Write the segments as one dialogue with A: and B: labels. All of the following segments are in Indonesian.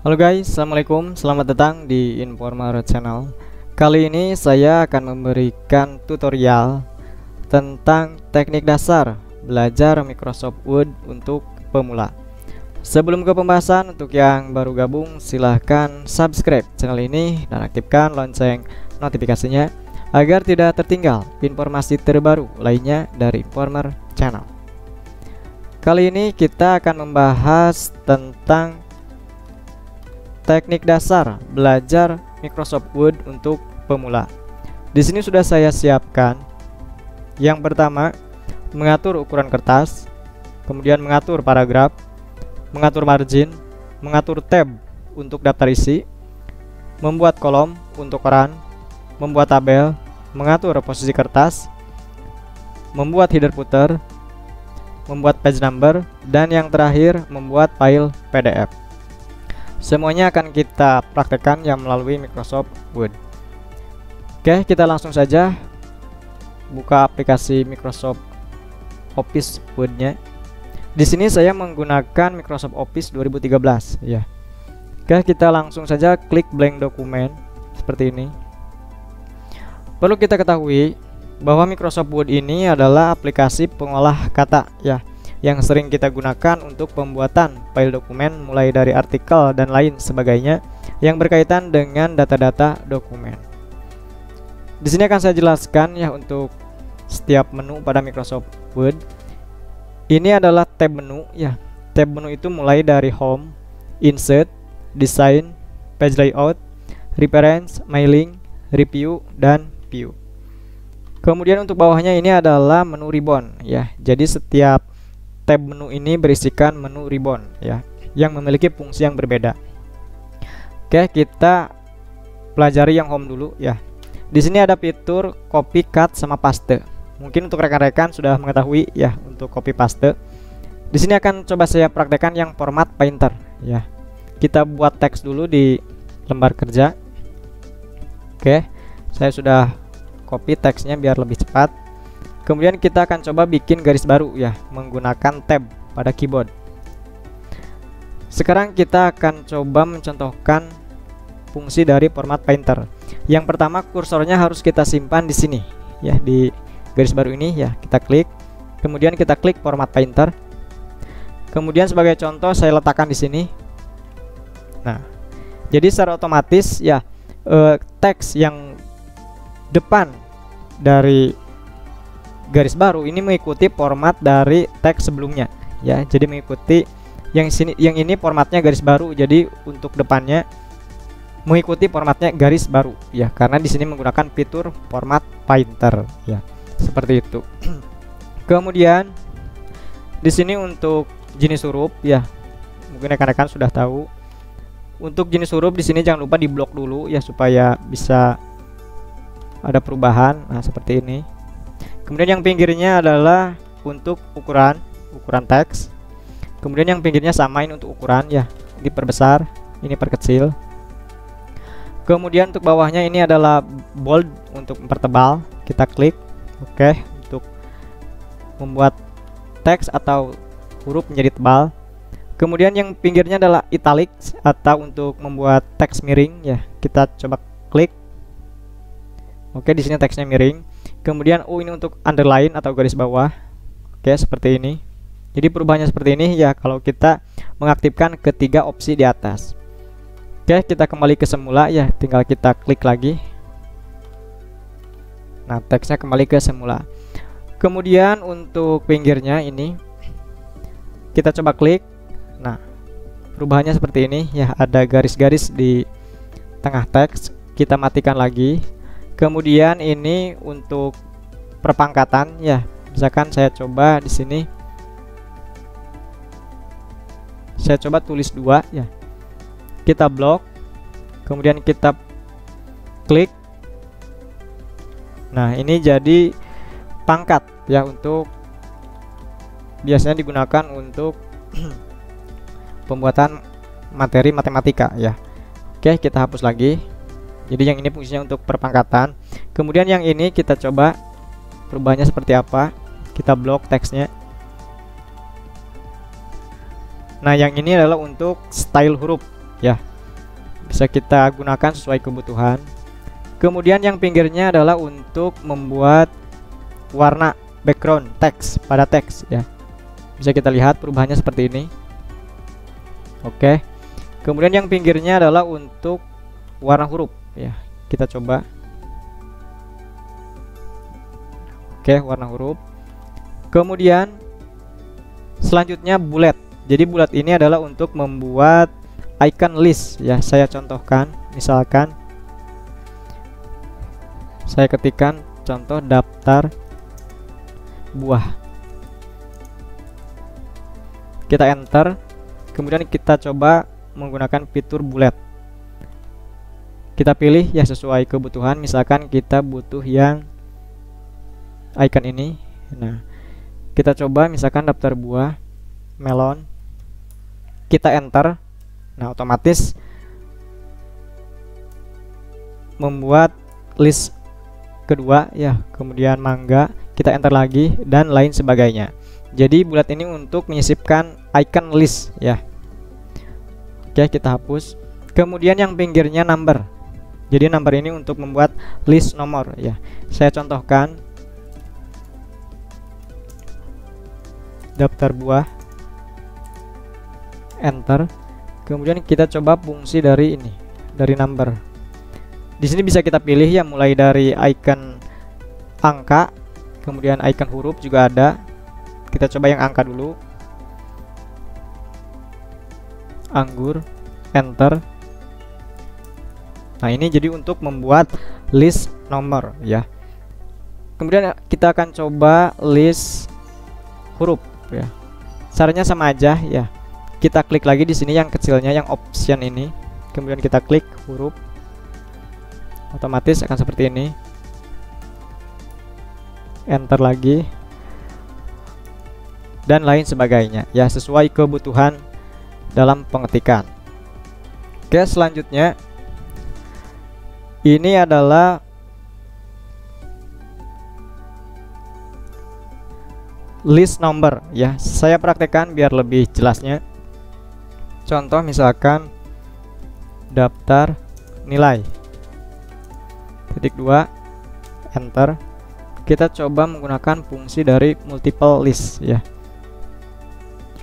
A: Halo guys, assalamualaikum. Selamat datang di Informer Channel. Kali ini saya akan memberikan tutorial tentang teknik dasar belajar Microsoft Word untuk pemula. Sebelum ke pembahasan, untuk yang baru gabung silahkan subscribe channel ini dan aktifkan lonceng notifikasinya agar tidak tertinggal informasi terbaru lainnya dari Informer Channel. Kali ini kita akan membahas tentang teknik dasar belajar Microsoft Word untuk pemula. Di sini sudah saya siapkan. Yang pertama, mengatur ukuran kertas, kemudian mengatur paragraf, mengatur margin, mengatur tab untuk daftar isi, membuat kolom untuk koran, membuat tabel, mengatur posisi kertas, membuat header footer, membuat page number, dan yang terakhir membuat file PDF. Semuanya akan kita praktekkan yang melalui Microsoft Word. Oke, kita langsung saja buka aplikasi Microsoft Office Word-nya. Di sini saya menggunakan Microsoft Office 2013 ya. Oke, kita langsung saja klik blank dokumen seperti ini. Perlu kita ketahui bahwa Microsoft Word ini adalah aplikasi pengolah kata ya, yang sering kita gunakan untuk pembuatan file dokumen mulai dari artikel dan lain sebagainya yang berkaitan dengan data-data dokumen. Di sini akan saya jelaskan ya untuk setiap menu pada Microsoft Word. Ini adalah tab menu ya. Tab menu itu mulai dari Home, Insert, Design, Page Layout, Reference, Mailing, Review, dan View. Kemudian untuk bawahnya ini adalah menu ribbon ya. Jadi setiap tab menu ini berisikan menu ribbon ya, yang memiliki fungsi yang berbeda. Oke, kita pelajari yang home dulu ya. Di sini ada fitur copy, cut, sama paste. Mungkin untuk rekan-rekan sudah mengetahui ya untuk copy paste. Di sini akan coba saya praktekkan yang format painter ya. Kita buat teks dulu di lembar kerja. Oke, saya sudah copy teksnya biar lebih cepat. Kemudian kita akan coba bikin garis baru ya menggunakan tab pada keyboard. Sekarang kita akan coba mencontohkan fungsi dari format painter. Yang pertama, kursornya harus kita simpan di sini ya, di garis baru ini ya. Kita klik, kemudian kita klik format painter. Kemudian sebagai contoh saya letakkan di sini. Nah, jadi secara otomatis ya teks yang depan dari garis baru ini mengikuti format dari teks sebelumnya ya. Jadi mengikuti yang ini formatnya garis baru, jadi untuk depannya mengikuti formatnya garis baru ya, karena di sini menggunakan fitur format painter ya. Seperti itu. Kemudian di sini untuk jenis huruf ya, mungkin rekan-rekan sudah tahu. Untuk jenis huruf di sini jangan lupa diblok dulu ya supaya bisa ada perubahan. Nah, seperti ini. Kemudian yang pinggirnya adalah untuk ukuran teks. Kemudian yang pinggirnya samain untuk ukuran ya, diperbesar, ini perkecil. Kemudian untuk bawahnya ini adalah bold untuk mempertebal, kita klik. Oke, untuk membuat teks atau huruf menjadi tebal. Kemudian yang pinggirnya adalah italics atau untuk membuat teks miring ya, kita coba klik. Oke, di sini teksnya miring. Kemudian ini untuk underline atau garis bawah. Oke, seperti ini. Jadi perubahannya seperti ini ya kalau kita mengaktifkan ketiga opsi di atas. Oke, kita kembali ke semula ya, tinggal kita klik lagi. Nah, teksnya kembali ke semula. Kemudian untuk pinggirnya ini kita coba klik. Nah, perubahannya seperti ini ya, ada garis-garis di tengah teks. Kita matikan lagi. Kemudian ini untuk perpangkatan ya. Misalkan saya coba di sini. Saya coba tulis 2 ya. Kita blok. Kemudian kita klik. Nah, ini jadi pangkat ya, untuk biasanya digunakan untuk pembuatan materi matematika ya. Oke, kita hapus lagi. Jadi yang ini fungsinya untuk perpangkatan. Kemudian yang ini kita coba perubahannya seperti apa. Kita blok teksnya. Nah, yang ini adalah untuk style huruf ya. bisa kita gunakan sesuai kebutuhan. Kemudian yang pinggirnya adalah untuk membuat warna background teks pada teks ya. Bisa kita lihat perubahannya seperti ini. Oke. Kemudian yang pinggirnya adalah untuk warna huruf ya. Kita coba. Oke, warna huruf. Kemudian selanjutnya bullet. Jadi bullet ini adalah untuk membuat icon list ya. Saya contohkan, misalkan saya ketikkan contoh daftar buah. Kita enter. Kemudian kita coba menggunakan fitur bullet. Kita pilih ya sesuai kebutuhan. Misalkan kita butuh yang icon ini. Nah, kita coba misalkan daftar buah melon. Kita enter. Nah, otomatis membuat list kedua ya. Kemudian mangga, kita enter lagi dan lain sebagainya. Jadi bullet ini untuk menyisipkan icon list ya. Oke, kita hapus. Kemudian yang pinggirnya number. Jadi number ini untuk membuat list nomor ya. Saya contohkan daftar buah, enter. Kemudian kita coba fungsi dari ini, dari number. Di sini bisa kita pilih ya, mulai dari icon angka, kemudian icon huruf juga ada. Kita coba yang angka dulu. Anggur, enter. Nah, ini jadi untuk membuat list nomor ya. Kemudian kita akan coba list huruf ya. Caranya sama aja ya. Kita klik lagi di sini yang kecilnya, yang option ini. Kemudian kita klik huruf. Otomatis akan seperti ini. Enter lagi. Dan lain sebagainya ya, sesuai kebutuhan dalam pengetikan. Oke, selanjutnya ini adalah list number ya. Saya praktekkan biar lebih jelasnya. Contoh misalkan daftar nilai. Titik 2, enter. Kita coba menggunakan fungsi dari multiple list ya.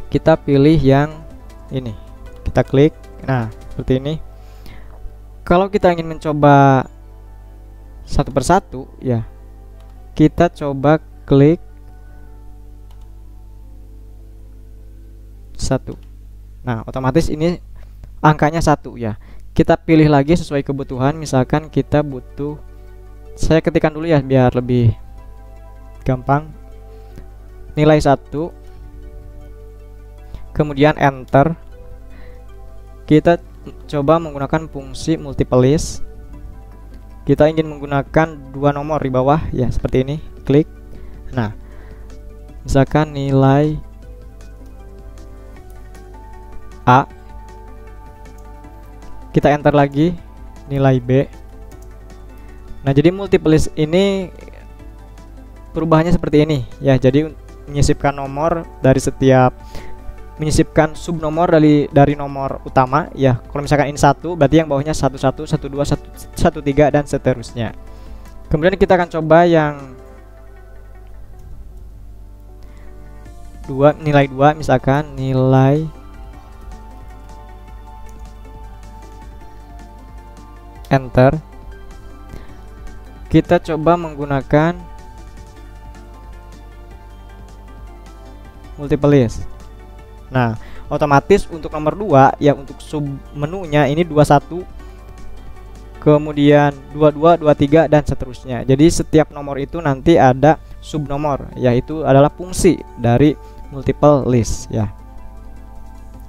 A: Kita pilih yang ini, kita klik. Nah, seperti ini. Kalau kita ingin mencoba satu persatu ya, kita coba klik satu. Nah, otomatis ini angkanya 1 ya. Kita pilih lagi sesuai kebutuhan. Misalkan kita butuh, saya ketikkan dulu ya biar lebih gampang, nilai 1. Kemudian enter. Kita coba menggunakan fungsi multiple list. Kita ingin menggunakan 2 nomor di bawah ya, seperti ini. Klik. Nah, misalkan nilai A. Kita enter lagi nilai B. Nah, jadi multiple list ini perubahannya seperti ini ya. Jadi menyisipkan nomor dari setiap, menyisipkan subnomor dari nomor utama ya. Kalau misalkan ini 1, berarti yang bawahnya 11, 12, 13 dan seterusnya. Kemudian kita akan coba yang 2, nilai 2, misalkan nilai enter. Kita coba menggunakan multiple list. Nah, otomatis untuk nomor 2 ya, untuk sub menunya ini 21, kemudian 22, 23 dan seterusnya. Jadi setiap nomor itu nanti ada subnomor, yaitu adalah fungsi dari multiple list ya.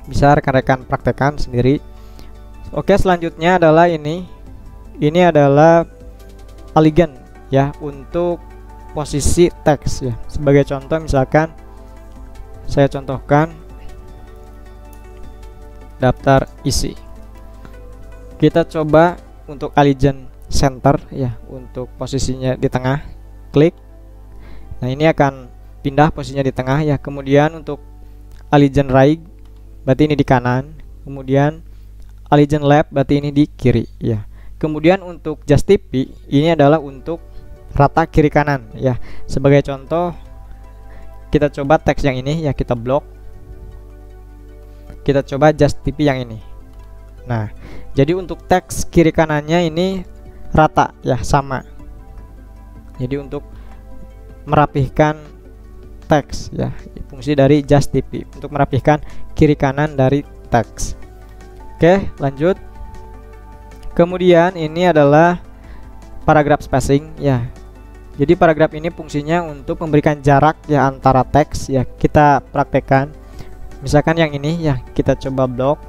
A: Bisa rekan-rekan praktekkan sendiri. Oke, selanjutnya adalah ini. Ini adalah alignment ya, untuk posisi teks ya. Sebagai contoh misalkan saya contohkan daftar isi. Kita coba untuk alignment center ya, untuk posisinya di tengah. Klik. Nah, ini akan pindah posisinya di tengah ya. Kemudian untuk alignment right, berarti ini di kanan. Kemudian Allegiant Left berarti ini di kiri ya. Kemudian untuk Just TP ini adalah untuk rata kiri kanan ya. Sebagai contoh kita coba teks yang ini ya, kita blok. Kita coba Just TP yang ini. Nah, jadi untuk teks kiri kanannya ini rata ya, sama. Jadi untuk merapihkan teks ya, fungsi dari Just TP untuk merapihkan kiri kanan dari teks. Oke, lanjut. Kemudian ini adalah paragraph spacing ya. Jadi paragraph ini fungsinya untuk memberikan jarak ya antara teks ya. Kita praktekkan. Misalkan yang ini ya, kita coba blok.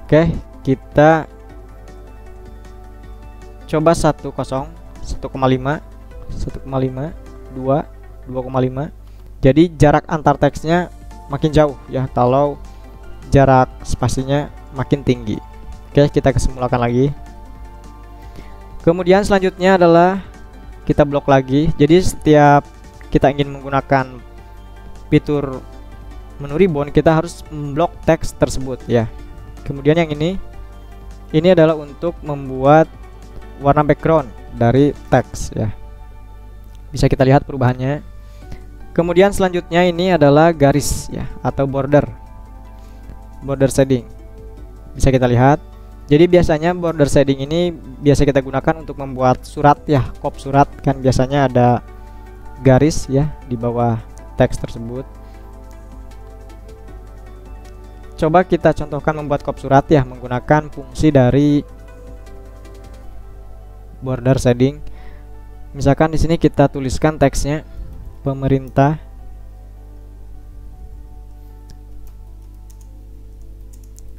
A: Oke, kita coba 1,0, 1,5, 1,5, 2, 2,5. Jadi jarak antar teksnya makin jauh ya kalau jarak spasinya makin tinggi. Oke, kita kesimulakan lagi. Kemudian selanjutnya adalah kita blok lagi. Jadi setiap kita ingin menggunakan fitur menu ribbon, kita harus memblok teks tersebut ya. Kemudian yang ini adalah untuk membuat warna background dari teks ya. Bisa kita lihat perubahannya. Kemudian selanjutnya ini adalah garis ya, atau border shading. Bisa kita lihat. Jadi biasanya border shading ini biasa kita gunakan untuk membuat surat ya, kop surat kan biasanya ada garis ya di bawah teks tersebut. Coba kita contohkan membuat kop surat ya menggunakan fungsi dari border shading. Misalkan di sini kita tuliskan teksnya pemerintah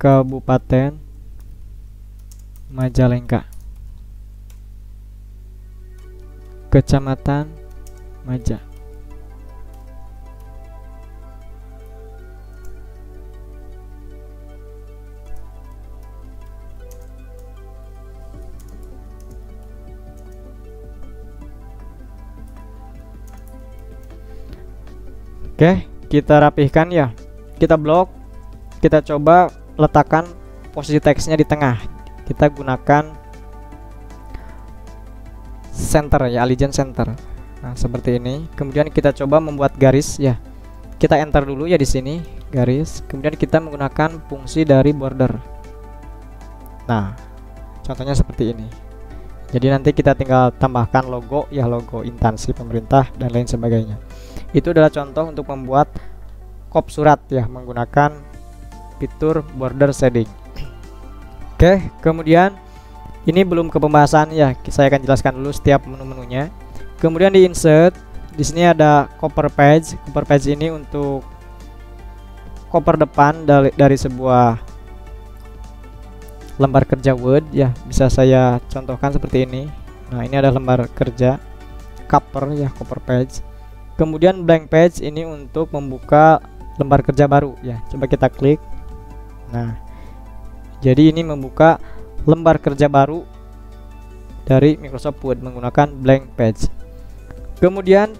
A: Kabupaten Majalengka, Kecamatan Maja. Oke, kita rapihkan ya. Kita blok. Kita coba letakkan posisi teksnya di tengah. Kita gunakan center ya, Allegiant center. Nah, seperti ini. Kemudian kita coba membuat garis ya. Kita enter dulu ya di sini, garis. Kemudian kita menggunakan fungsi dari border. Nah, contohnya seperti ini. Jadi nanti kita tinggal tambahkan logo ya, logo instansi pemerintah dan lain sebagainya. Itu adalah contoh untuk membuat kop surat ya menggunakan fitur border shading. Oke, kemudian ini belum ke pembahasan ya. Saya akan jelaskan dulu setiap menu-menunya. Kemudian di insert, di sini ada cover page. Cover page ini untuk cover depan dari sebuah lembar kerja Word ya. Bisa saya contohkan seperti ini. Nah, ini ada lembar kerja cover ya, cover page. Kemudian blank page ini untuk membuka lembar kerja baru ya. Coba kita klik. Nah, jadi ini membuka lembar kerja baru dari Microsoft Word menggunakan blank page. Kemudian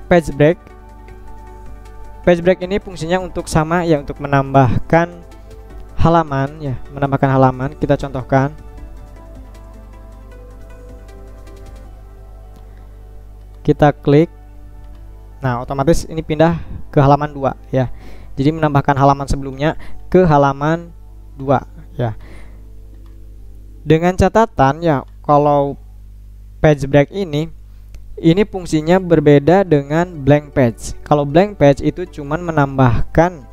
A: page break. Page break ini fungsinya untuk sama ya, untuk menambahkan halaman ya, menambahkan halaman. Kita contohkan. Kita klik. Nah, otomatis ini pindah ke halaman 2 ya. Jadi menambahkan halaman sebelumnya ke halaman 2 ya. Dengan catatan ya, kalau page break ini fungsinya berbeda dengan blank page. Kalau blank page itu cuman menambahkan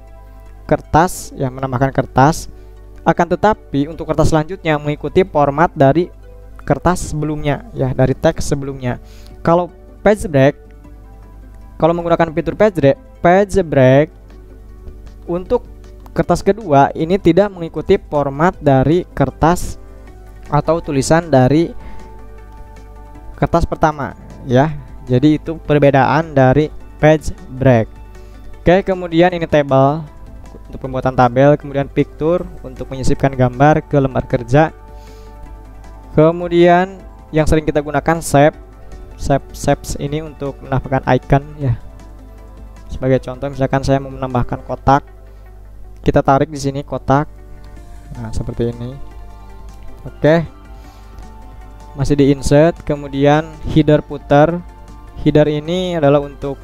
A: kertas ya, menambahkan kertas. Akan tetapi untuk kertas selanjutnya mengikuti format dari kertas sebelumnya ya, dari teks sebelumnya. Kalau page break, kalau menggunakan fitur page break untuk kertas kedua ini tidak mengikuti format dari kertas atau tulisan dari kertas pertama ya. Jadi itu perbedaan dari page break. Oke, kemudian ini table untuk pembuatan tabel, kemudian picture untuk menyisipkan gambar ke lembar kerja. Kemudian yang sering kita gunakan shapes ini untuk menambahkan icon ya. Sebagai contoh misalkan saya mau menambahkan kotak, kita tarik di sini kotak. Nah, seperti ini. Oke. Masih di insert, kemudian header footer. Header ini adalah untuk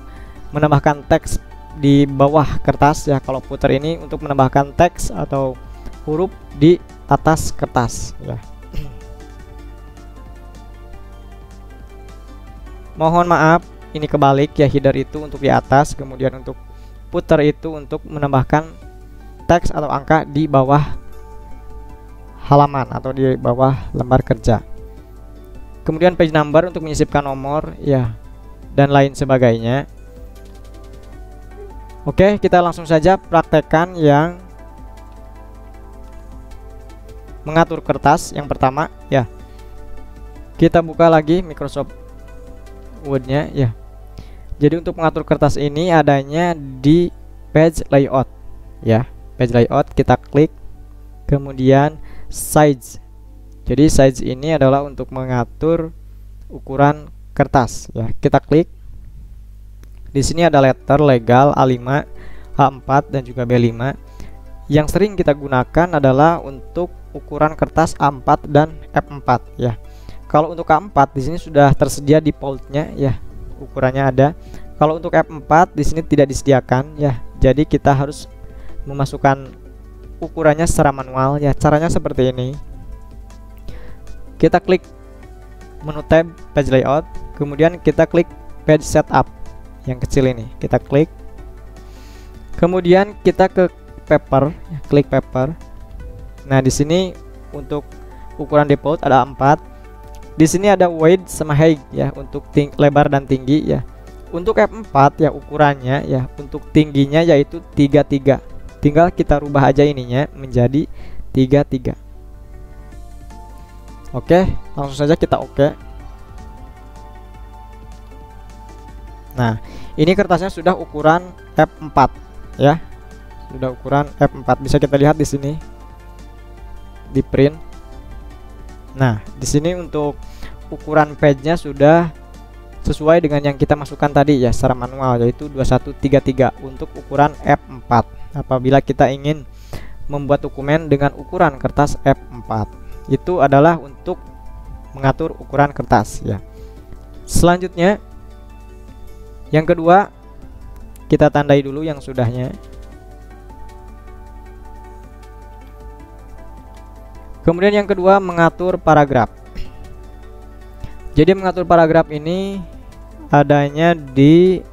A: menambahkan teks di bawah kertas ya. Kalau footer ini untuk menambahkan teks atau huruf di atas kertas ya. Mohon maaf, ini kebalik ya, header itu untuk di atas, kemudian untuk footer itu untuk menambahkan teks atau angka di bawah halaman atau di bawah lembar kerja. Kemudian page number untuk menyisipkan nomor ya, dan lain sebagainya. Oke, kita langsung saja praktekkan yang mengatur kertas yang pertama ya. Kita buka lagi Microsoft Word-nya ya. Jadi untuk mengatur kertas ini adanya di page layout ya. Page layout kita klik, kemudian size. Jadi size ini adalah untuk mengatur ukuran kertas ya. Kita klik. Di sini ada letter legal A5, A4 dan juga B5. Yang sering kita gunakan adalah untuk ukuran kertas A4 dan F4 ya. Kalau untuk A4 di sini sudah tersedia default-nya ya, ukurannya ada. Kalau untuk F4 di sini tidak disediakan ya. Jadi kita harus memasukkan ukurannya secara manual ya. Caranya seperti ini. Kita klik menu tab page layout, kemudian kita klik page setup yang kecil ini. Kita klik. Kemudian kita ke paper, ya, klik paper. Nah, di sini untuk ukuran default ada 4. Di sini ada width sama height ya, untuk lebar dan tinggi ya. Untuk F4 ya ukurannya ya, untuk tingginya yaitu 33. Tinggal kita rubah aja ininya menjadi 33. Oke, langsung saja kita oke. Nah, ini kertasnya sudah ukuran F4 ya. Sudah ukuran F4, bisa kita lihat di sini di print. Nah, di sini untuk ukuran page-nya sudah sesuai dengan yang kita masukkan tadi ya secara manual, yaitu 2133 untuk ukuran F4. Apabila kita ingin membuat dokumen dengan ukuran kertas F4, itu adalah untuk mengatur ukuran kertas ya. Selanjutnya yang kedua, kita tandai dulu yang sudahnya. Kemudian yang kedua, mengatur paragraf. Jadi mengatur paragraf ini adanya di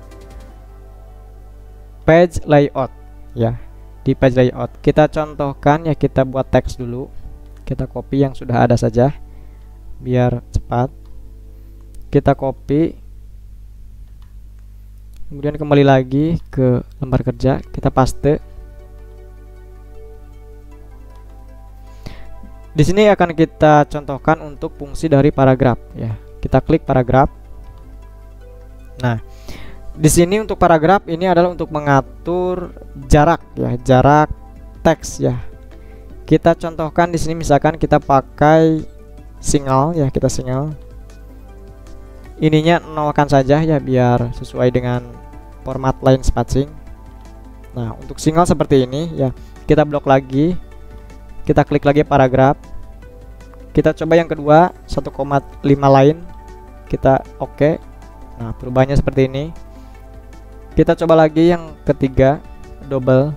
A: page layout ya. Di page layout kita contohkan ya, kita buat teks dulu. Kita copy yang sudah ada saja biar cepat. Kita copy, kemudian kembali lagi ke lembar kerja, kita paste. Di sini akan kita contohkan untuk fungsi dari paragraf ya. Kita klik paragraf. Nah, di sini untuk paragraf ini adalah untuk mengatur jarak ya, jarak teks ya. Kita contohkan di sini misalkan kita pakai single ya, kita single. Ininya nolkan saja ya biar sesuai dengan format line spacing. Nah, untuk single seperti ini ya. Kita blok lagi. Kita klik lagi paragraf. Kita coba yang kedua 1,5 line. Kita oke. Nah, perubahannya seperti ini. Kita coba lagi yang ketiga double.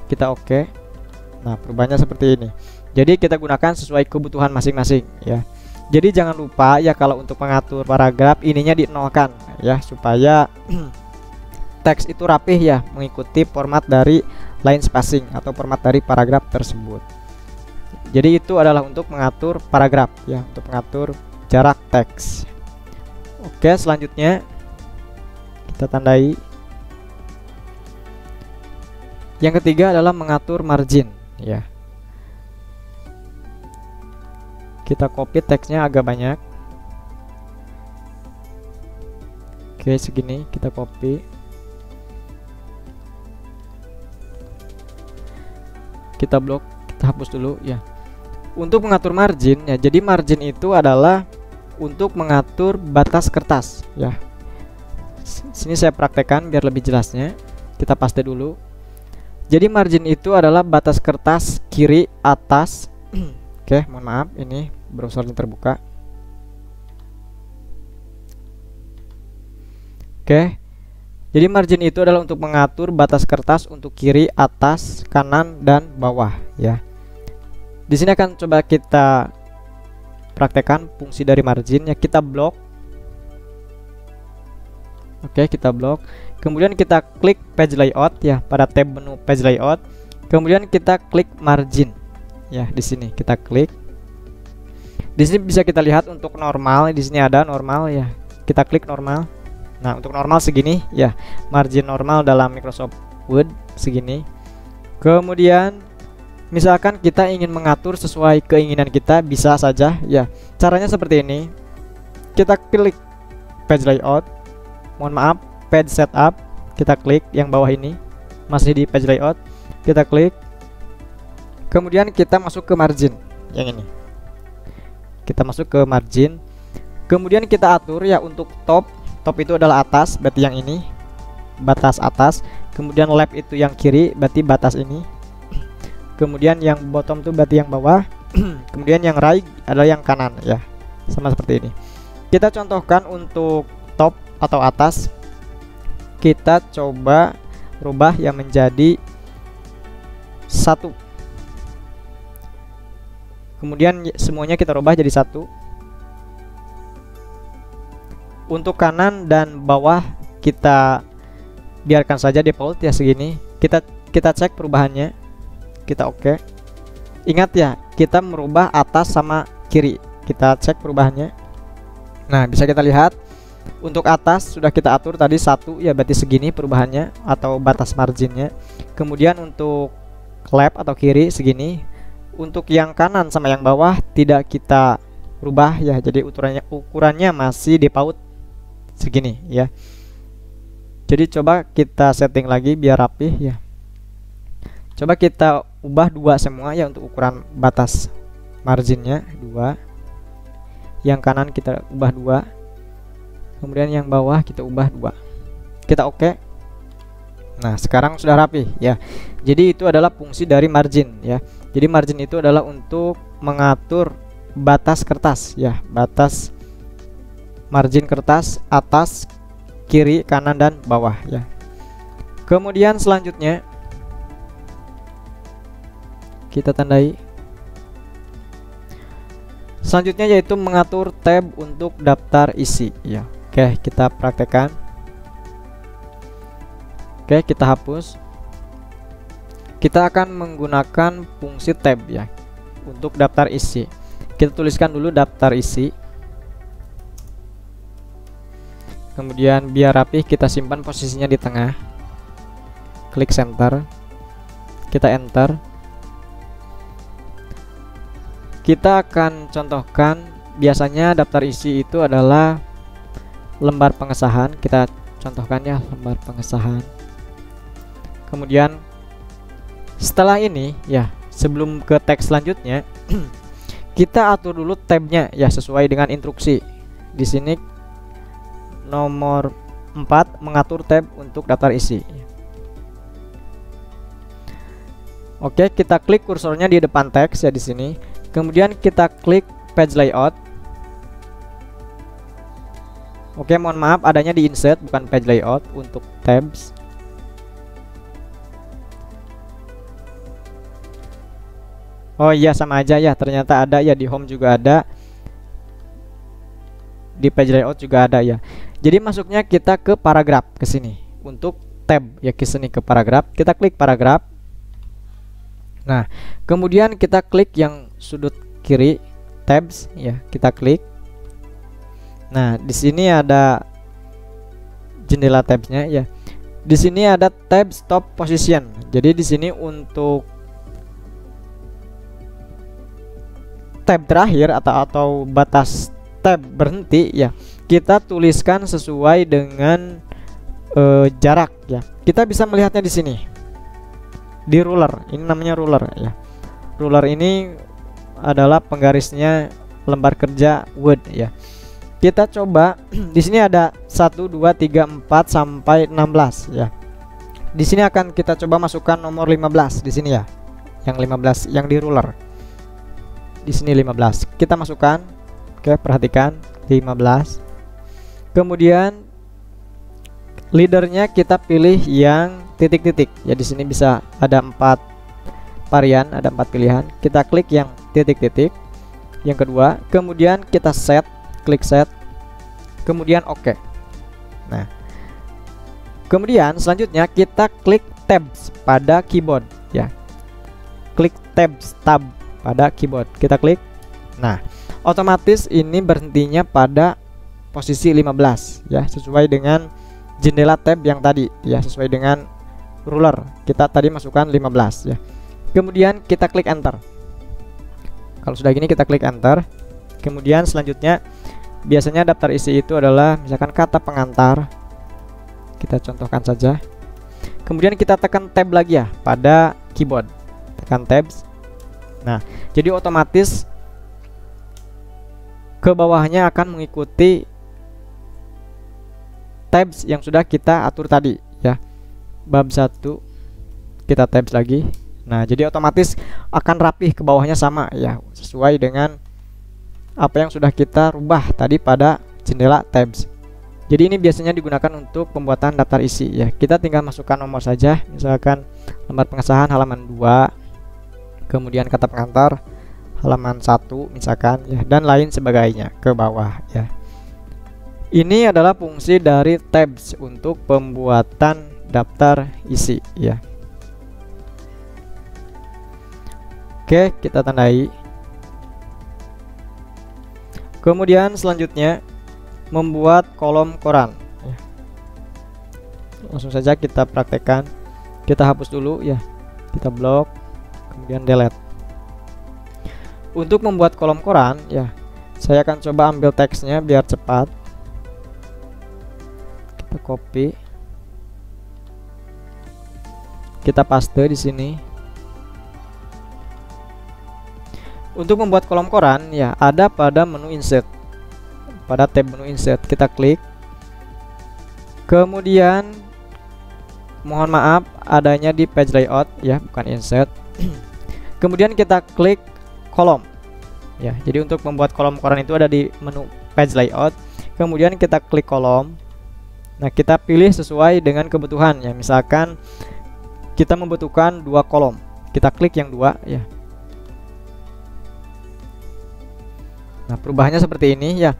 A: Kita oke. Nah, perubahannya seperti ini. Jadi kita gunakan sesuai kebutuhan masing-masing ya. Jadi jangan lupa ya, kalau untuk mengatur paragraf ininya dinolkan ya, supaya teks itu rapih ya, mengikuti format dari line spacing atau format dari paragraf tersebut. Jadi itu adalah untuk mengatur paragraf ya, untuk mengatur jarak teks. Oke, selanjutnya kita tandai. Yang ketiga adalah mengatur margin ya. Kita copy teksnya agak banyak. Oke, segini kita copy. Kita blok, kita hapus dulu ya. Untuk mengatur margin ya, jadi margin itu adalah untuk mengatur batas kertas ya. Sini saya praktekkan biar lebih jelasnya. Kita paste dulu. Jadi margin itu adalah batas kertas kiri atas. Oke, mohon maaf, ini browsernya terbuka. Oke. Jadi margin itu adalah untuk mengatur batas kertas untuk kiri, atas, kanan, dan bawah ya. Di sini akan coba kita praktekkan fungsi dari margin ya. Kita blok. Oke, kita blok. Kemudian kita klik page layout ya, pada tab menu page layout. Kemudian kita klik margin. Ya, di sini kita klik. Di sini bisa kita lihat untuk normal, di sini ada normal ya. Kita klik normal. Nah, untuk normal segini ya. Margin normal dalam Microsoft Word segini. Kemudian misalkan kita ingin mengatur sesuai keinginan kita, bisa saja ya. Caranya seperti ini. Kita klik page layout. Mohon maaf, page setup. Kita klik yang bawah ini. Masih di page layout. Kita klik. Kemudian kita masuk ke margin yang ini. Kita masuk ke margin. Kemudian kita atur ya untuk top. Top itu adalah atas, berarti yang ini. Batas atas. Kemudian left itu yang kiri, berarti batas ini. Kemudian yang bottom itu berarti yang bawah. Kemudian yang right adalah yang kanan ya. Sama seperti ini. Kita contohkan untuk top atau atas. Kita coba rubah yang menjadi 1. Kemudian semuanya kita rubah jadi 1. Untuk kanan dan bawah kita biarkan saja default ya segini. Kita cek perubahannya. Kita oke. Ingat ya, kita merubah atas sama kiri. Kita cek perubahannya. Nah, bisa kita lihat untuk atas sudah kita atur tadi 1 ya, berarti segini perubahannya atau batas marginnya. Kemudian untuk left atau kiri segini. Untuk yang kanan sama yang bawah tidak kita rubah ya, jadi ukurannya masih default segini ya. Jadi coba kita setting lagi biar rapih ya. Coba kita ubah 2 semua ya untuk ukuran batas marginnya 2. Yang kanan kita ubah 2. Kemudian yang bawah kita ubah 2. Kita oke. Nah, sekarang sudah rapi ya. Jadi itu adalah fungsi dari margin ya. Jadi margin itu adalah untuk mengatur batas kertas ya, batas margin kertas atas, kiri, kanan, dan bawah ya. Kemudian selanjutnya kita tandai. Selanjutnya yaitu mengatur tab untuk daftar isi ya. Oke, kita praktekkan. Oke, kita hapus. Kita akan menggunakan fungsi tab ya untuk daftar isi. Kita tuliskan dulu daftar isi. Kemudian biar rapih kita simpan posisinya di tengah. Klik center. Kita enter. Kita akan contohkan, biasanya daftar isi itu adalah lembar pengesahan. Kita contohkan ya lembar pengesahan. Kemudian setelah ini ya, sebelum ke teks selanjutnya kita atur dulu tabnya ya sesuai dengan instruksi. Di sini nomor 4 mengatur tab untuk daftar isi. Oke, kita klik kursornya di depan teks ya di sini. Kemudian kita klik page layout. Oke, mohon maaf adanya di insert bukan page layout untuk tabs. Oh iya, sama aja ya, ternyata ada ya, di home juga ada, di page layout juga ada ya. Jadi masuknya kita ke paragraf ke sini untuk tab ya, ke sini ke paragraf. Kita klik paragraf. Nah, kemudian kita klik yang sudut kiri tabs ya, kita klik. Nah, di sini ada jendela tabsnya ya. Di sini ada tab stop position. Jadi di sini untuk tab terakhir atau batas tab berhenti ya, kita tuliskan sesuai dengan jarak ya. Kita bisa melihatnya di sini di ruler. Ini namanya ruler ya. Ruler ini adalah penggarisnya lembar kerja Word ya. Kita coba di sini ada 1 2 3 4 sampai 16 ya. di sini akan kita coba masukkan nomor 15 di sini ya. Yang 15 yang di ruler. Di sini 15. Kita masukkan. Oke, perhatikan 15. Kemudian leadernya kita pilih yang titik-titik. Ya di sini bisa ada 4 varian, ada 4 pilihan. Kita klik yang titik-titik. Yang kedua, kemudian kita set, klik set. Kemudian oke. Nah, kemudian selanjutnya kita klik tabs pada keyboard ya. Klik tab pada keyboard. Kita klik. Nah, otomatis ini berhentinya pada posisi 15 ya, sesuai dengan jendela tab yang tadi ya, sesuai dengan ruler. Kita tadi masukkan 15 ya. Kemudian kita klik enter. Kalau sudah gini kita klik enter. Kemudian selanjutnya biasanya daftar isi itu adalah misalkan kata pengantar. Kita contohkan saja. Kemudian kita tekan tab lagi ya pada keyboard. Tekan tabs. Nah, jadi otomatis ke bawahnya akan mengikuti tabs yang sudah kita atur tadi ya. Bab 1 kita tabs lagi. Nah, jadi otomatis akan rapih ke bawahnya sama ya, sesuai dengan apa yang sudah kita rubah tadi pada jendela tabs. Jadi ini biasanya digunakan untuk pembuatan daftar isi ya. Kita tinggal masukkan nomor saja, misalkan lembar pengesahan halaman 2, kemudian kata pengantar halaman 1 misalkan ya, dan lain sebagainya ke bawah ya. Ini adalah fungsi dari tabs untuk pembuatan daftar isi ya. Oke, kita tandai. Kemudian selanjutnya membuat kolom koran ya. Langsung saja kita praktekkan. Kita hapus dulu ya. Kita blok, kemudian delete. Untuk membuat kolom koran ya, saya akan coba ambil teksnya biar cepat. Kita copy. Kita paste di sini. Untuk membuat kolom koran ya, ada pada menu insert. Pada tab menu insert kita klik. Kemudian mohon maaf adanya di page layout ya, bukan insert. Kemudian kita klik kolom. Ya, jadi untuk membuat kolom koran itu ada di menu page layout. Kemudian kita klik kolom. Nah, kita pilih sesuai dengan kebutuhan ya. Misalkan kita membutuhkan 2 kolom. Kita klik yang 2 ya. Nah, perubahannya seperti ini ya.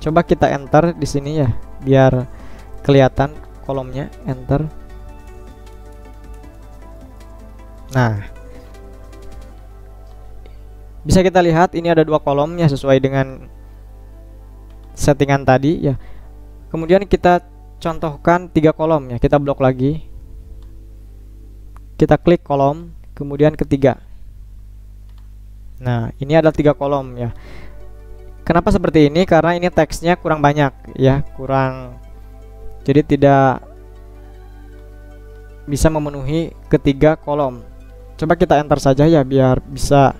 A: Coba kita enter di sini ya, biar kelihatan kolomnya. Enter. Nah, bisa kita lihat ini ada 2 kolom ya, sesuai dengan settingan tadi ya. Kemudian kita contohkan 3 kolom ya. Kita blok lagi. Kita klik kolom, kemudian ketiga. Nah, ini ada 3 kolom ya. Kenapa seperti ini? Karena ini teksnya kurang banyak ya, jadi tidak bisa memenuhi ketiga kolom. Coba kita enter saja ya, biar bisa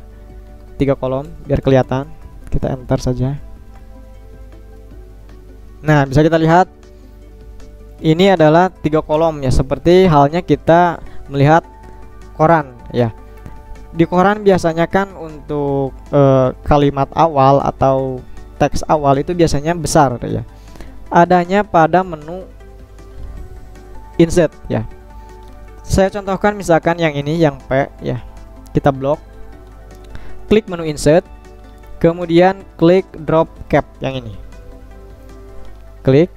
A: 3 kolom, biar kelihatan. Kita enter saja. Nah, bisa kita lihat ini adalah 3 kolom ya, seperti halnya kita melihat koran ya. Di koran biasanya kan untuk kalimat awal atau teks awal itu biasanya besar ya. Adanya pada menu insert ya. Saya contohkan misalkan yang ini, yang P ya. Kita blok. Klik menu insert. Kemudian klik drop cap yang ini. Klik.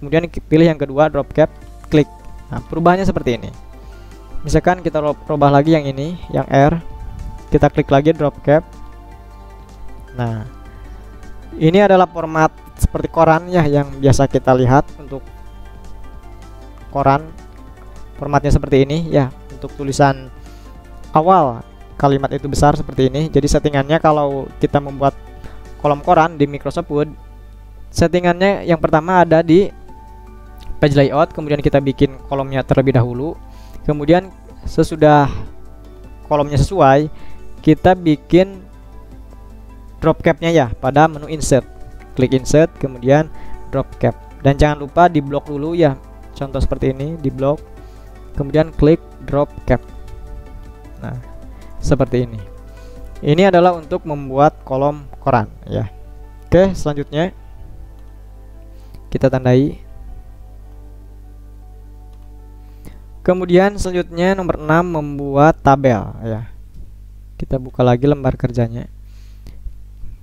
A: Kemudian pilih yang kedua, drop cap. Klik. Nah, perubahannya seperti ini. Misalkan kita rubah lagi yang ini, yang R. Kita klik lagi drop cap. Nah, ini adalah format seperti koran ya, yang biasa kita lihat untuk koran. Formatnya seperti ini ya. Untuk tulisan awal kalimat itu besar seperti ini. Jadi settingannya kalau kita membuat kolom koran di Microsoft Word, settingannya yang pertama ada di page layout. Kemudian kita bikin kolomnya terlebih dahulu. Kemudian sesudah kolomnya sesuai, kita bikin drop capnya ya pada menu insert. Klik insert, kemudian drop cap. Dan jangan lupa di blok dulu ya. Contoh seperti ini, di blok. Kemudian klik drop cap. Nah, seperti ini. Ini adalah untuk membuat kolom koran ya. Oke, selanjutnya kita tandai. Kemudian selanjutnya nomor 6 membuat tabel ya. Kita buka lagi lembar kerjanya.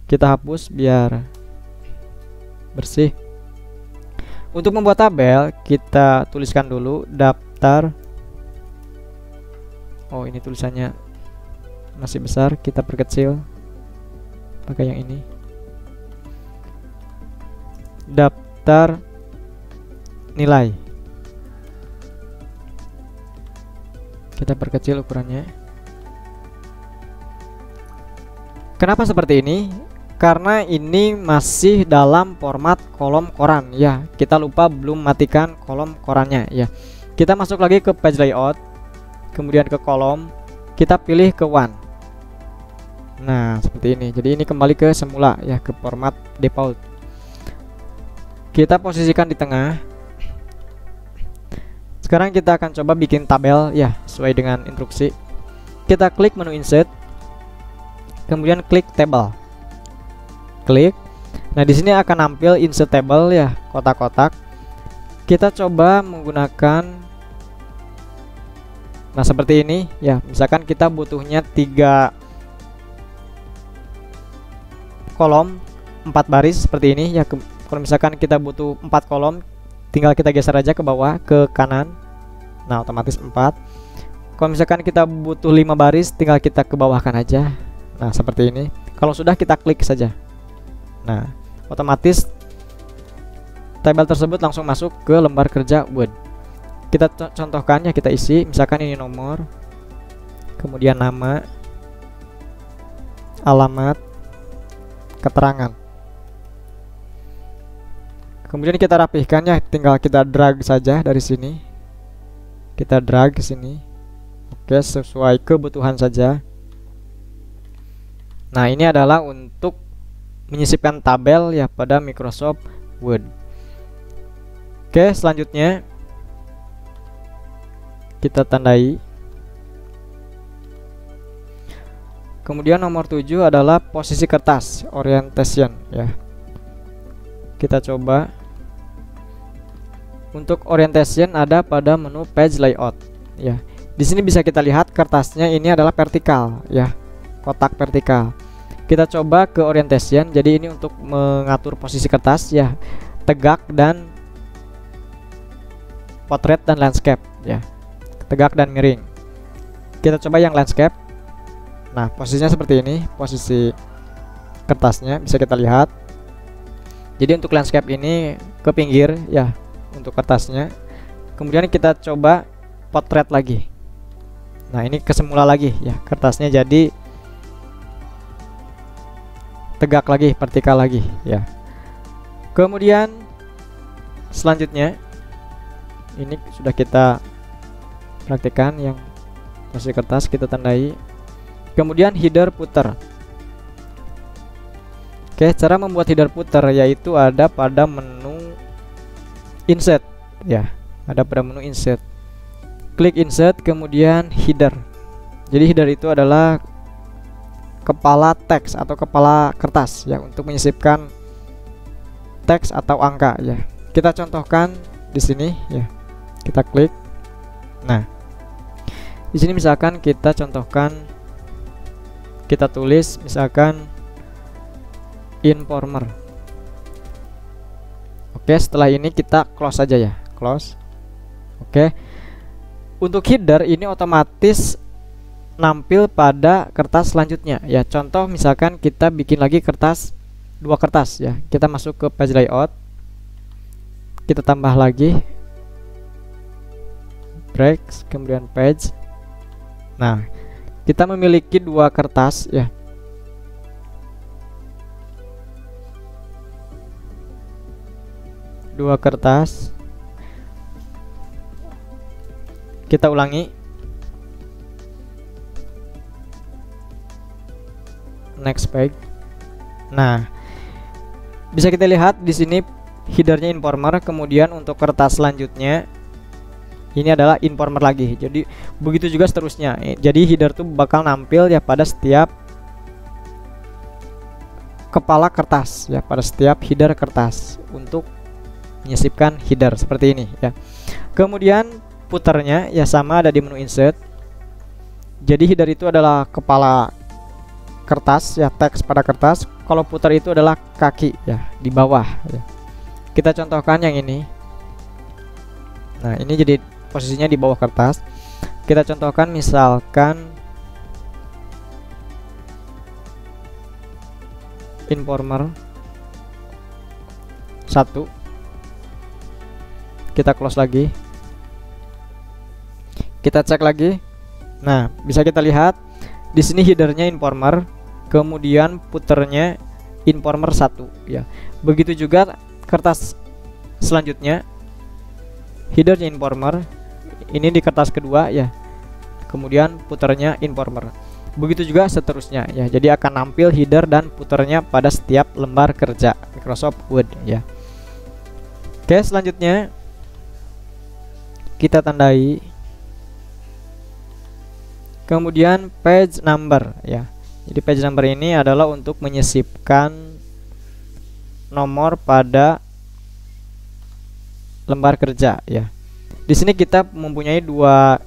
A: Kita hapus biar bersih. Untuk membuat tabel, kita tuliskan dulu daftar. Oh, ini tulisannya masih besar, kita perkecil pakai yang ini. Daftar nilai. Kita perkecil ukurannya. Kenapa seperti ini? Karena ini masih dalam format kolom koran ya. Kita lupa belum matikan kolom korannya ya. Kita masuk lagi ke page layout, kemudian ke kolom, kita pilih ke one. Nah, seperti ini. Jadi ini kembali ke semula ya, ke format default. Kita posisikan di tengah. Sekarang kita akan coba bikin tabel ya, sesuai dengan instruksi. Kita klik menu insert, kemudian klik table. Klik. Nah, di sini akan nampil insert table ya, kotak-kotak. Kita coba menggunakan, nah seperti ini ya. Misalkan kita butuhnya 3 kolom 4 baris seperti ini ya. Kalau misalkan kita butuh 4 kolom, tinggal kita geser aja ke bawah, ke kanan. Nah, otomatis 4. Kalau misalkan kita butuh 5 baris, tinggal kita ke bawahkan aja. Nah, seperti ini. Kalau sudah, kita klik saja. Nah, otomatis tabel tersebut langsung masuk ke lembar kerja Word. Kita contohkan ya, kita isi. Misalkan ini nomor, kemudian nama, alamat, keterangan. Kemudian kita rapihkan ya, tinggal kita drag saja dari sini. Kita drag ke sini. Oke, sesuai kebutuhan saja. Nah, ini adalah untuk menyisipkan tabel ya pada Microsoft Word. Oke, selanjutnya kita tandai. Kemudian nomor 7 adalah posisi kertas, orientation ya. Kita coba. Untuk orientation ada pada menu page layout ya. Di sini bisa kita lihat kertasnya ini adalah vertikal ya, kotak vertikal. Kita coba ke orientation. Jadi ini untuk mengatur posisi kertas ya, tegak dan portrait dan landscape ya, tegak dan miring. Kita coba yang landscape. Nah, posisinya seperti ini, posisi kertasnya bisa kita lihat. Jadi untuk landscape ini ke pinggir ya, untuk kertasnya. Kemudian kita coba portrait lagi. Nah, ini ke semula lagi ya, kertasnya jadi tegak lagi, vertikal lagi ya. Kemudian selanjutnya ini sudah kita praktikkan yang posisi kertas, kita tandai. Kemudian header footer. Oke, cara membuat header footer yaitu ada pada menu insert ya, ada pada menu insert. Klik insert, kemudian header. Jadi header itu adalah kepala teks atau kepala kertas ya, untuk menyisipkan teks atau angka ya. Kita contohkan di sini ya. Kita klik. Nah, di sini misalkan kita contohkan, kita tulis misalkan informer. Oke, setelah ini kita close saja ya, close. Oke. Untuk header ini otomatis nampil pada kertas selanjutnya ya. Contoh misalkan kita bikin lagi kertas, 2 kertas ya. Kita masuk ke page layout. Kita tambah lagi breaks, kemudian page. Nah, kita memiliki 2 kertas ya. Dua kertas. Kita ulangi. Next page. Nah, bisa kita lihat di sini headernya informer, kemudian untuk kertas selanjutnya ini adalah informer lagi. Jadi begitu juga seterusnya. Jadi header tuh bakal nampil ya pada setiap kepala kertas ya, pada setiap header kertas untuk menyisipkan header seperti ini ya. Kemudian puternya ya sama, ada di menu insert. Jadi header itu adalah kepala kertas ya, teks pada kertas. Kalau puter itu adalah kaki ya, di bawah ya. Kita contohkan yang ini. Nah, ini jadi posisinya di bawah kertas. Kita contohkan misalkan informer 1. Kita close lagi. Kita cek lagi. Nah, bisa kita lihat di sini headernya informer, kemudian puternya informer 1 ya. Begitu juga kertas selanjutnya, headernya informer, ini di kertas kedua ya, kemudian puternya informer. Begitu juga seterusnya ya. Jadi akan nampil header dan puternya pada setiap lembar kerja Microsoft Word ya. Oke, selanjutnya kita tandai, kemudian page number ya. Jadi page number ini adalah untuk menyisipkan nomor pada lembar kerja ya. Di sini kita mempunyai 2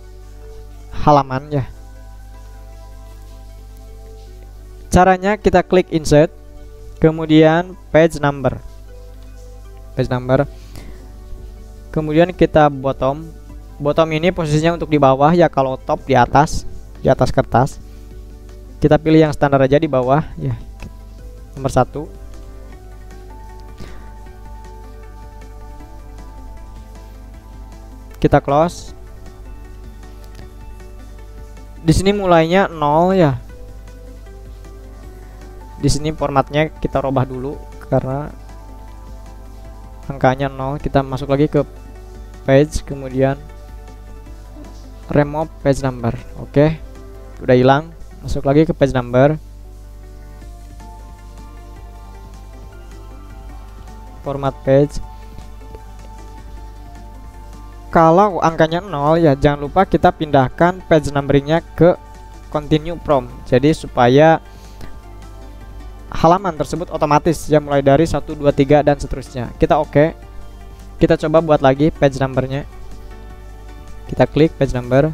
A: halaman ya. Caranya kita klik insert, kemudian page number. Kemudian kita bottom. Bottom ini posisinya untuk di bawah ya, kalau top di atas kertas. Kita pilih yang standar aja di bawah ya. Nomor 1. Kita close. Di sini mulainya 0 ya. Di sini formatnya kita robah dulu karena angkanya 0. Kita masuk lagi ke page, kemudian remove page number. Oke, udah hilang. Masuk lagi ke page number, format page. Kalau angkanya 0 ya, jangan lupa kita pindahkan page numberingnya ke continue from. Jadi supaya halaman tersebut otomatis ya, mulai dari 1, 2, 3 dan seterusnya. Kita oke. Kita coba buat lagi page numbernya. Kita klik page number,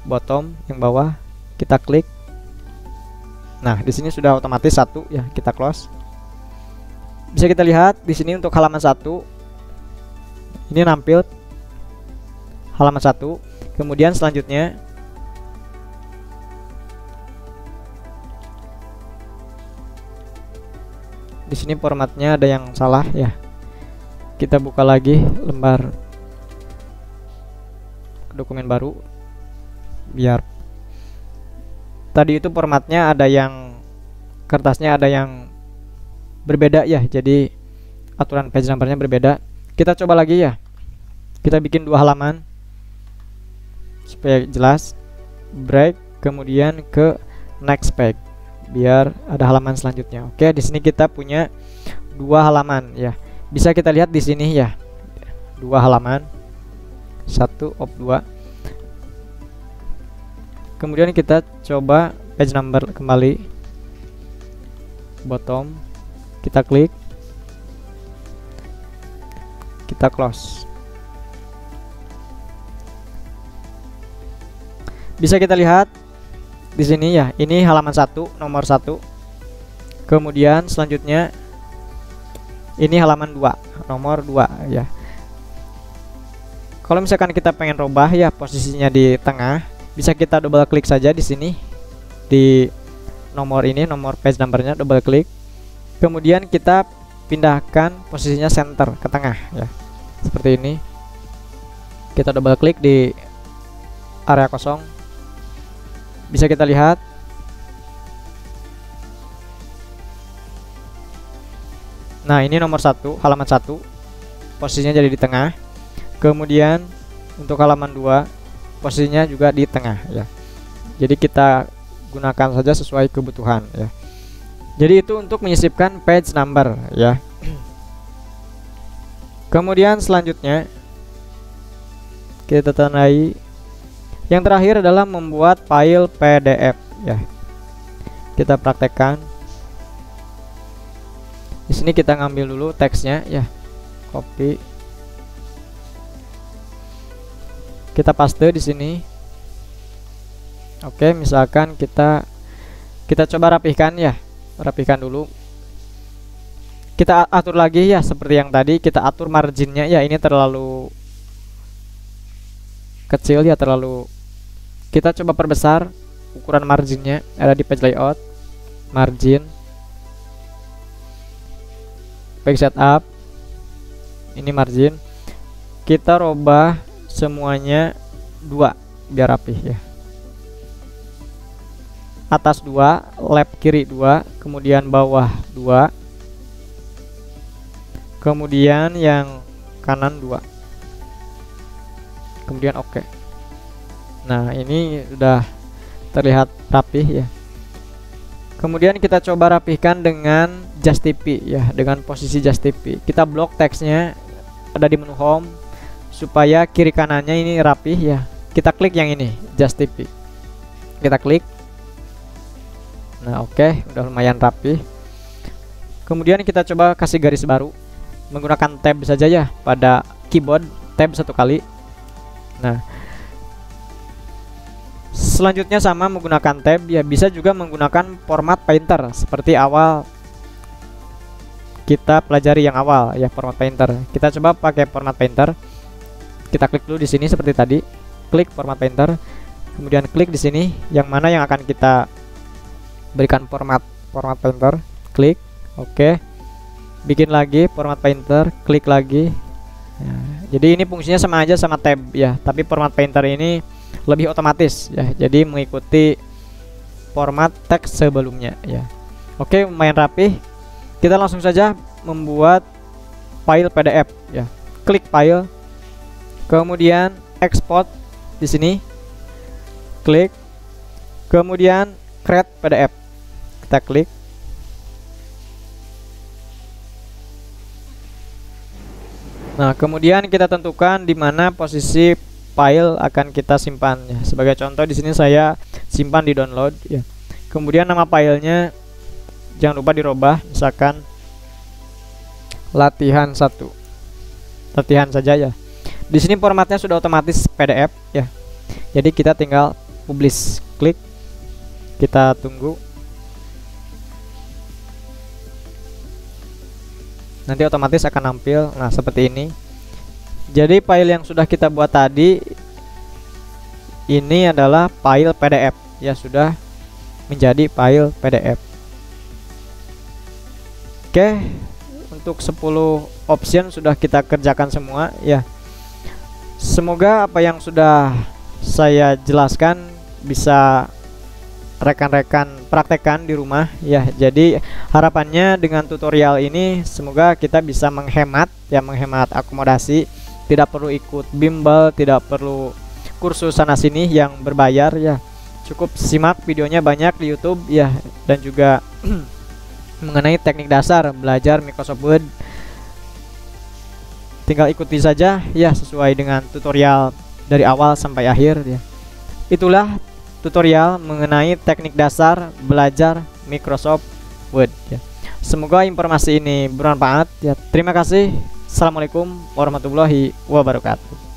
A: bottom yang bawah, kita klik. Nah, di sini sudah otomatis 1 ya, kita close. Bisa kita lihat di sini untuk halaman 1. Ini nampil halaman 1. Kemudian selanjutnya di sini formatnya ada yang salah ya. Kita buka lagi lembar dokumen baru, biar tadi itu formatnya ada yang kertasnya ada yang berbeda ya, jadi aturan page numbernya berbeda. Kita coba lagi ya, kita bikin 2 halaman supaya jelas. Break, kemudian ke next page biar ada halaman selanjutnya. Oke, di sini kita punya 2 halaman ya. Bisa kita lihat di sini ya, 2 halaman, 1 of 2. Kemudian kita coba page number kembali, bottom, kita klik, kita close. Bisa kita lihat di sini ya, ini halaman 1, nomor 1. Kemudian selanjutnya ini halaman 2, nomor 2 ya. Kalau misalkan kita pengen robah ya posisinya di tengah, bisa kita double klik saja di sini di nomor ini, nomor page numbernya, double klik. Kemudian kita pindahkan posisinya center ke tengah ya. Seperti ini. Kita double klik di area kosong. Bisa kita lihat nah, ini nomor 1, halaman 1, posisinya jadi di tengah. Kemudian untuk halaman 2 posisinya juga di tengah ya. Jadi kita gunakan saja sesuai kebutuhan ya. Jadi itu untuk menyisipkan page number ya. Kemudian selanjutnya kita tandai. Yang terakhir adalah membuat file PDF ya. Kita praktekkan. Di sini kita ngambil dulu teksnya ya. Copy. Kita paste di sini. Oke, misalkan kita coba rapihkan ya. Rapihkan dulu. Kita atur lagi ya seperti yang tadi, kita atur marginnya ya. Ini terlalu kecil ya, terlalu. Kita coba perbesar ukuran marginnya, ada di page layout, margin, page setup. Ini margin. Kita robah semuanya 2 biar rapih ya. Atas 2, left kiri 2, kemudian bawah 2, kemudian yang kanan 2, kemudian oke. Nah, ini sudah terlihat rapih ya. Kemudian kita coba rapihkan dengan just TP ya, dengan posisi just TP. Kita blok teksnya ada di menu home supaya kiri kanannya ini rapih ya. Kita klik yang ini, just TP. Kita klik. Nah, oke, udah lumayan rapih. Kemudian kita coba kasih garis baru menggunakan tab saja ya, pada keyboard tab 1 kali. Nah, selanjutnya sama menggunakan tab ya, bisa juga menggunakan format painter seperti awal kita pelajari yang awal ya, format painter. Kita coba pakai format painter. Kita klik dulu di sini seperti tadi, klik format painter, kemudian klik di sini yang mana yang akan kita berikan format painter, klik, oke. Bikin lagi format painter, klik lagi. Ya, jadi ini fungsinya sama aja sama tab ya, tapi format painter ini lebih otomatis ya, jadi mengikuti format teks sebelumnya ya. Oke, lumayan rapih. Kita langsung saja membuat file PDF ya. Klik file, kemudian export di sini, klik, kemudian create PDF. Kita klik. Nah, kemudian kita tentukan di mana posisi file akan kita simpan ya. Sebagai contoh di sini saya simpan di download ya. Kemudian nama filenya jangan lupa dirubah, misalkan latihan 1. Latihan saja ya. Di sini formatnya sudah otomatis PDF ya. Jadi kita tinggal publish, klik. Kita tunggu. Nanti otomatis akan nampil. Nah, seperti ini. Jadi file yang sudah kita buat tadi ini adalah file PDF ya, sudah menjadi file PDF. Oke, untuk 10 option sudah kita kerjakan semua ya. Semoga apa yang sudah saya jelaskan bisa rekan-rekan praktekkan di rumah ya. Jadi harapannya dengan tutorial ini semoga kita bisa menghemat ya, menghemat akomodasi. Tidak perlu ikut bimbel, tidak perlu kursus sana sini yang berbayar ya. Cukup simak videonya banyak di YouTube ya, dan juga mengenai teknik dasar belajar Microsoft Word. Tinggal ikuti saja ya, sesuai dengan tutorial dari awal sampai akhir ya. Itulah tutorial mengenai teknik dasar belajar Microsoft Word ya. Semoga informasi ini bermanfaat ya. Terima kasih. Assalamualaikum warahmatullahi wabarakatuh.